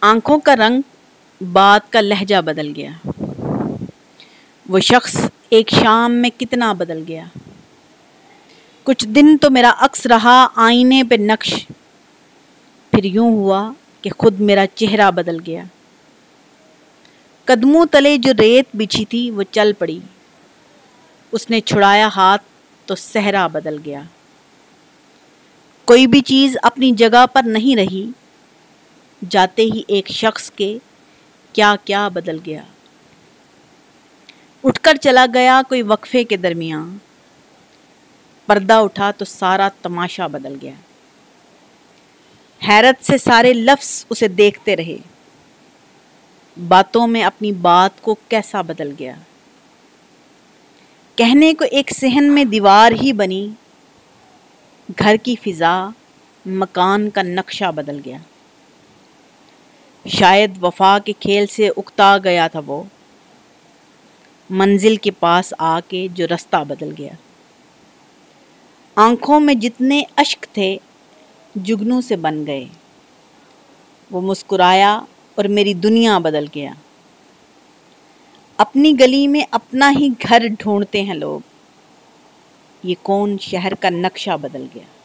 آنکھوں کا رنگ، بات کا لہجہ بدل گیا۔ وہ شخص ایک شام میں کتنا بدل گیا۔ کچھ دن تو میرا عکس رہا آئینے پہ نقش، پھر یوں ہوا کہ خود میرا چہرہ بدل گیا۔ قدموں تلے جو ریت بچھی تھی وہ چل پڑی، اس نے چھڑایا ہاتھ تو صحرا بدل گیا۔ کوئی بھی چیز اپنی جگہ پر نہیں رہی، جاتے ہی ایک شخص کے کیا کیا بدل گیا۔ اٹھ کر چلا گیا کوئی وقفے کے درمیان، پردہ اٹھا تو سارا تماشا بدل گیا۔ حیرت سے سارے لفظ اسے دیکھتے رہے، باتوں میں اپنی بات کو کیسا بدل گیا۔ کہنے کو ایک صحن میں دیوار ہی بنی، گھر کی فضا، مکان کا نقشہ بدل گیا۔ شاید وفا کے کھیل سے اکتا گیا تھا وہ، منزل کے پاس آ کے جو رستہ بدل گیا۔ آنکھوں میں جتنے اشک تھے جگنوں سے بن گئے، وہ مسکرایا اور میری دنیا بدل گیا۔ اپنی گلی میں اپنا ہی گھر ڈھونڈتے ہیں لوگ، یہ کون شہر کا نقشہ بدل گیا۔